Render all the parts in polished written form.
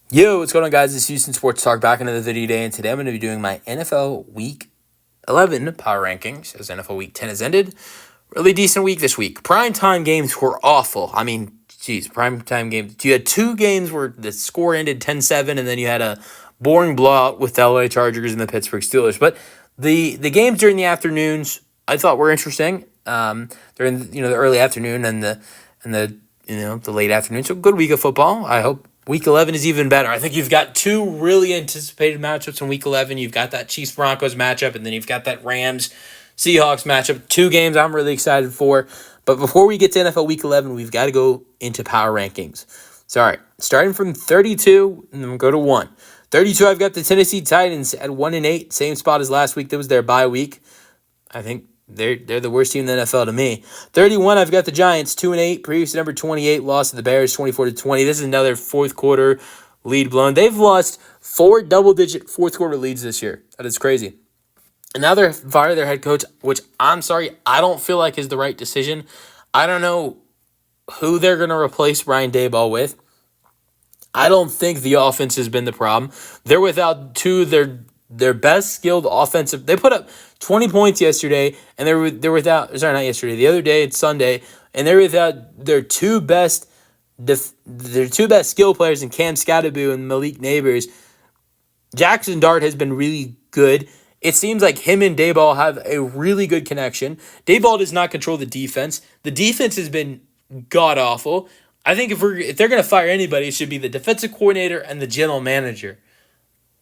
Yo, what's going on, guys? It's Houston Sports Talk back another video today, and today I'm going to be doing my NFL Week 11 power rankings as NFL Week 10 has ended. Really decent week this week. Primetime games were awful. I mean, geez, primetime games. You had two games where the score ended 10-7, and then you had a boring blowout with the LA Chargers and the Pittsburgh Steelers. But the games during the afternoons I thought were interesting. During the early afternoon and the late afternoon. So good week of football. I hope Week 11 is even better. I think you've got two really anticipated matchups in Week 11. You've got that Chiefs-Broncos matchup, and then you've got that Rams-Seahawks matchup. Two games I'm really excited for. But before we get to NFL Week 11, we've got to go into power rankings. So, all right, starting from 32, and then we'll go to 1. 32, I've got the Tennessee Titans at 1-8, same spot as last week. That was their bye week. I think they're the worst team in the NFL to me. 31, I've got the Giants, 2-8. Previous number 28, lost to the Bears, 24-20. This is another fourth quarter lead blown. They've lost 4 double-digit fourth quarter leads this year. That is crazy. And now they're firing their head coach, which I'm sorry, I don't feel like is the right decision. I don't know who they're going to replace Brian Daboll with. I don't think the offense has been the problem. They're without two of their best skilled offensive. They put up 20 points yesterday, and they're without. Sorry, not yesterday. The other day, it's Sunday, and they're without their two best skill players in Cam Skattebo and Malik Neighbors. Jackson Dart has been really good. It seems like him and Daboll have a really good connection. Daboll does not control the defense. The defense has been god awful. I think if they're going to fire anybody, it should be the defensive coordinator and the general manager.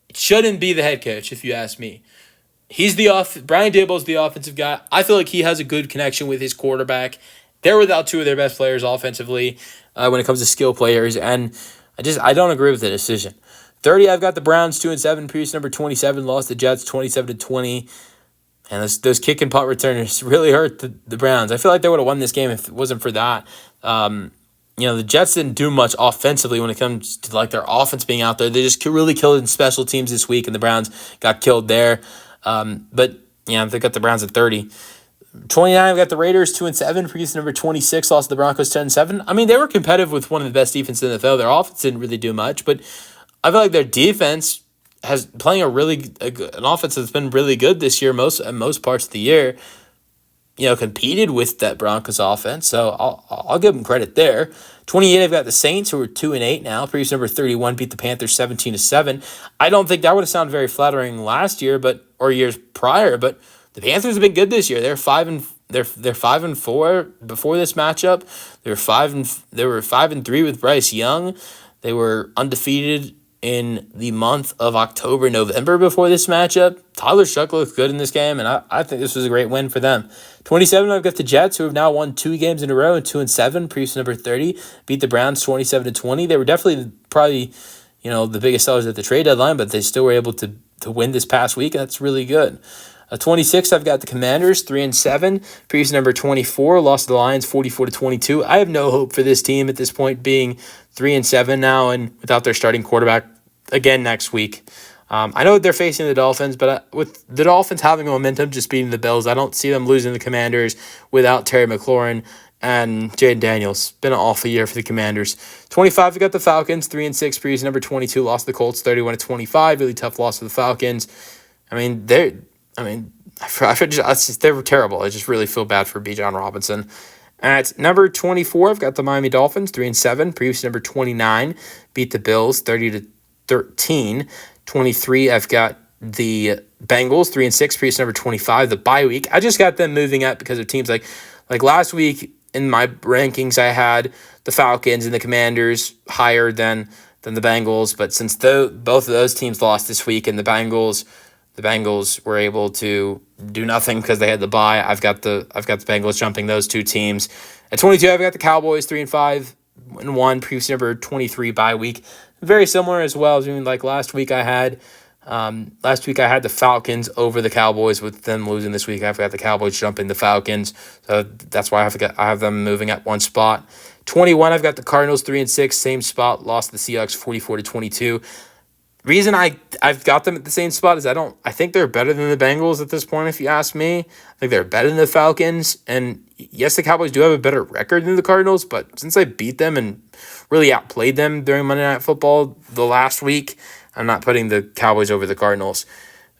It shouldn't be the head coach, if you ask me. Brian Daboll's the offensive guy. I feel like he has a good connection with his quarterback. They're without two of their best players offensively when it comes to skill players, and I don't agree with the decision. 30, I've got the Browns 2-7. Previous number 27, lost the Jets 27-20. And those kick and punt returners really hurt the Browns. I feel like they would have won this game if it wasn't for that. The Jets didn't do much offensively when it comes to like their offense being out there. They just really killed in special teams this week, and the Browns got killed there. But they got the Browns at 30. 29, I've got the Raiders 2-7. Previous number 26, lost to the Broncos 10-7. I mean, they were competitive with one of the best defenses in the NFL. Their offense didn't really do much, but I feel like their defense has playing an offense that's been really good this year, most parts of the year. Competed with that Broncos offense, so I'll give them credit there. 28, I've got the Saints, who are 2-8 now. Previous number 31 beat the Panthers 17-7. I don't think that would have sounded very flattering last year, or years prior, but the Panthers have been good this year. They're 5-4 before this matchup. They were 5-3 with Bryce Young. They were undefeated in the month of October, November before this matchup. Tyler Shuck looked good in this game, and I think this was a great win for them. 27, I've got the Jets, who have now won 2 games in a row, and 2-7. Previous number 30 beat the Browns 27-20. They were definitely probably the biggest sellers at the trade deadline, but they still were able to win this past week, and that's really good. 26, I've got the Commanders 3-7. Previous number 24 lost to the Lions 44-22. I have no hope for this team at this point, being 3-7 now and without their starting quarterback again next week. I know they're facing the Dolphins, but with the Dolphins having momentum, just beating the Bills, I don't see them losing the Commanders without Terry McLaurin and Jaden Daniels. Been an awful year for the Commanders. 25, we got the Falcons 3-6. Previous number 22 lost to the Colts 31-25. Really tough loss to the Falcons. they were terrible. I just really feel bad for Bijan Robinson. At number 24, I've got the Miami Dolphins 3-7. Previous number 29 beat the Bills 30-13. 23, I've got the Bengals 3-6. Previous number 25, the bye week. I just got them moving up because of teams like last week in my rankings. I had the Falcons and the Commanders higher than the Bengals, but since both of those teams lost this week, and the Bengals were able to do nothing because they had the bye, I've got the Bengals jumping those two teams. At 22, I've got the Cowboys 3-5-1. Previous number 23 bye week. Very similar as well. Last week I had the Falcons over the Cowboys, with them losing this week. I've got the Cowboys jumping the Falcons, so that's why I have them moving up one spot. 21, I've got the Cardinals 3-6, same spot, lost the Seahawks 44-22. Reason I've got them at the same spot is I think they're better than the Bengals at this point, if you ask me. I think they're better than the Falcons. And yes, the Cowboys do have a better record than the Cardinals, but since I beat them and really outplayed them during Monday Night Football the last week, I'm not putting the Cowboys over the Cardinals.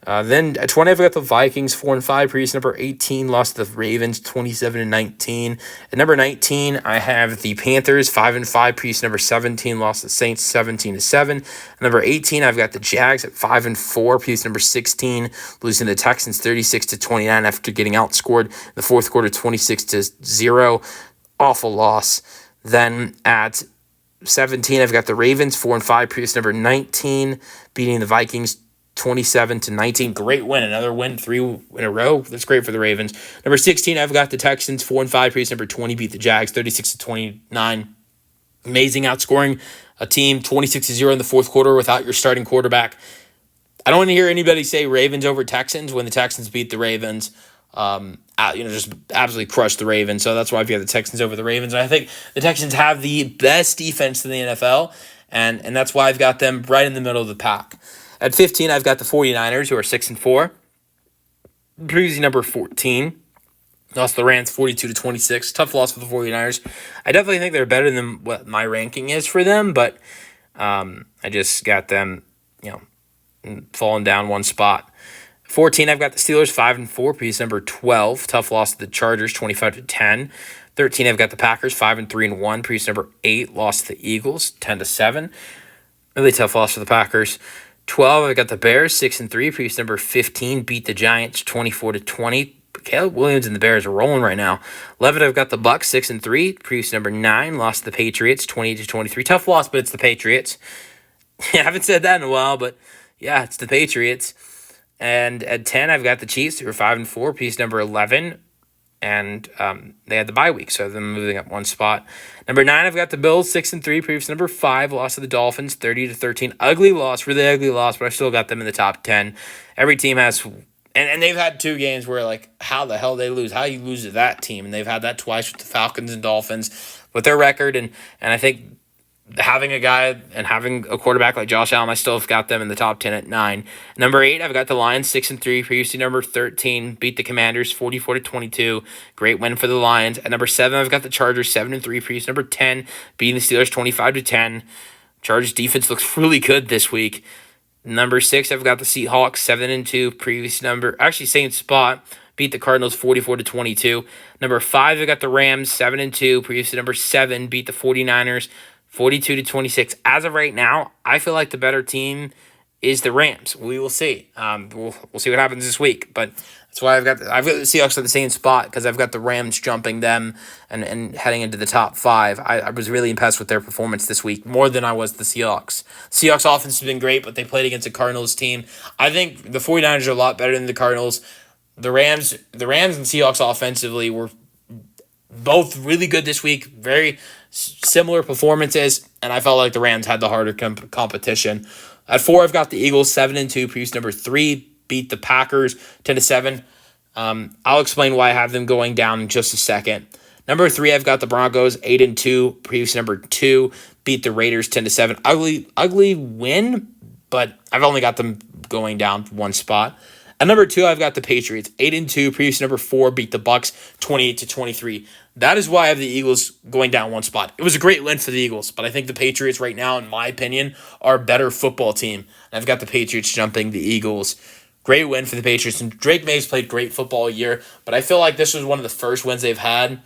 Then at 20, I've got the Vikings 4-5. Previous number 18 lost to the Ravens 27-19. At number 19, I have the Panthers 5-5. Previous number 17 lost to the Saints 17-7. At number 18, I've got the Jags at 5-4. Previous number 16 losing to the Texans 36-29 after getting outscored in the fourth quarter 26-0. Awful loss. Then at 17, I've got the Ravens 4-5. Previous number 19 beating the Vikings 27-19. Great win. Another win, 3 in a row. That's great for the Ravens. Number 16, I've got the Texans 4-5. Previous number 20 beat the Jags 36-29. Amazing outscoring a team 26-0 in the fourth quarter without your starting quarterback. I don't want to hear anybody say Ravens over Texans when the Texans beat the Ravens. Just absolutely crushed the Ravens. So that's why I've got the Texans over the Ravens. And I think the Texans have the best defense in the NFL, and that's why I've got them right in the middle of the pack. At 15, I've got the 49ers, who are 6-4. Previously number 14. Lost the Rams 42-26. Tough loss for the 49ers. I definitely think they're better than what my ranking is for them, but I just got them, falling down one spot. 14, I've got the Steelers 5-4. Piece number 12. Tough loss to the Chargers 25-10. 13, I've got the Packers 5-3-1. Piece number 8 lost to the Eagles 10-7. Really tough loss for the Packers. 12, I've got the Bears 6-3. Previous number 15 beat the Giants 24-20. Caleb Williams and the Bears are rolling right now. 11, I've got the Bucks 6-3. Previous number 9 lost to the Patriots 20-23. Tough loss, but it's the Patriots. I haven't said that in a while, but yeah, it's the Patriots. And at 10, I've got the Chiefs, who are 5-4. Piece number 11. And they had the bye week, so they're moving up one spot. Number 9, I've got the Bills 6-3. Previous number 5 lost to the Dolphins 30-13. Ugly loss, really ugly loss, but I still got them in the top 10. Every team has, and they've had 2 games where how the hell they lose? How you lose to that team? And they've had that twice with the Falcons and Dolphins with their record, and I think having a guy and having a quarterback like Josh Allen, I still have got them in the top 10 at 9. Number 8, I've got the Lions 6-3. Previously number 13 beat the Commanders 44-22. Great win for the Lions. At number 7, I've got the Chargers 7-3. Previous number 10 beating the Steelers 25-10. Chargers defense looks really good this week. Number 6, I've got the Seahawks 7-2. Previous number, actually same spot, beat the Cardinals 44-22. Number 5, I've got the Rams 7-2. Previously number 7 beat the 49ers 42-26. As of right now, I feel like the better team is the Rams. We will see. We'll see what happens this week. But that's why I've got the Seahawks at the same spot, because I've got the Rams jumping them and heading into the top 5. I was really impressed with their performance this week, more than I was the Seahawks. Seahawks offense has been great, but they played against a Cardinals team. I think the 49ers are a lot better than the Cardinals. The Rams and Seahawks offensively were both really good this week. Very similar performances, and I felt like the Rams had the harder competition. At 4, I've got the Eagles 7-2. Previous number 3 beat the Packers 10-7. I'll explain why I have them going down in just a second. Number 3, I've got the Broncos 8-2. Previous number 2 beat the Raiders 10-7. Ugly win, but I've only got them going down one spot. At number 2, I've got the Patriots 8-2. Previous number 4 beat the Bucks 28-23. That is why I have the Eagles going down one spot. It was a great win for the Eagles, but I think the Patriots right now, in my opinion, are a better football team. And I've got the Patriots jumping the Eagles. Great win for the Patriots. And Drake May's played great football all year, but I feel like this was one of the first wins they've had.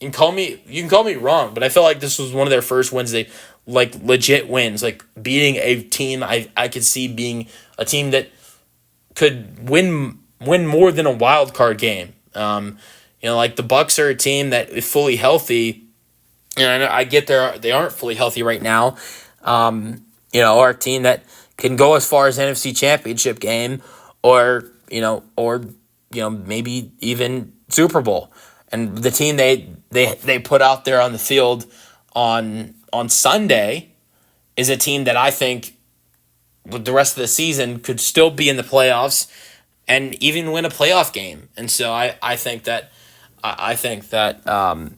You can call me wrong, but I feel like this was one of their first wins they legit wins, beating a team I could see being a team that could win more than a wild card game. The Bucks are a team that is fully healthy. I get they aren't fully healthy right now. Are a team that can go as far as NFC Championship game, or maybe even Super Bowl. And the team they put out there on the field on Sunday is a team that I think with the rest of the season could still be in the playoffs and even win a playoff game. And so I think that the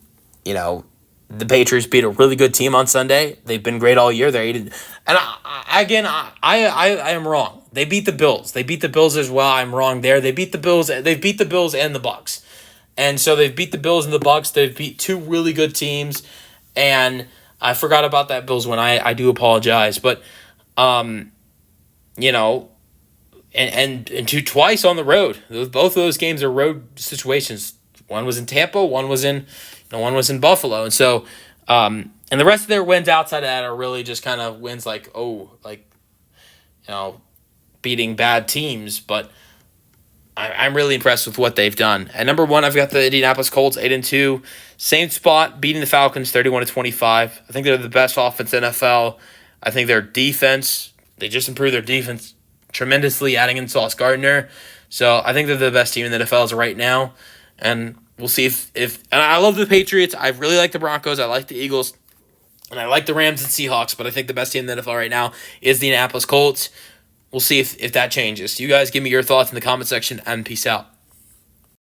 Patriots beat a really good team on Sunday. They've been great all year. They're And I am wrong. They beat the Bills. They beat the Bills as well. I'm wrong there. They beat the Bills. They beat the Bills and the Bucks. And so they've beat the Bills and the Bucks. They've beat two really good teams. And I forgot about that Bills win. I do apologize. But you know, and twice on the road. Both of those games are road situations. One was in Tampa, one was in Buffalo. And so and the rest of their wins outside of that are really just kind of wins beating bad teams. But I'm really impressed with what they've done. At number one, I've got the Indianapolis Colts, 8-2. Same spot, beating the Falcons 31-25. I think they're the best offense in NFL. I think their defense, they just improved their defense tremendously, adding in Sauce Gardner. So I think they're the best team in the NFL as of right now. And we'll see if and I love the Patriots. I really like the Broncos. I like the Eagles. And I like the Rams and Seahawks, but I think the best team in the NFL right now is the Indianapolis Colts. We'll see if that changes. You guys give me your thoughts in the comment section, and peace out.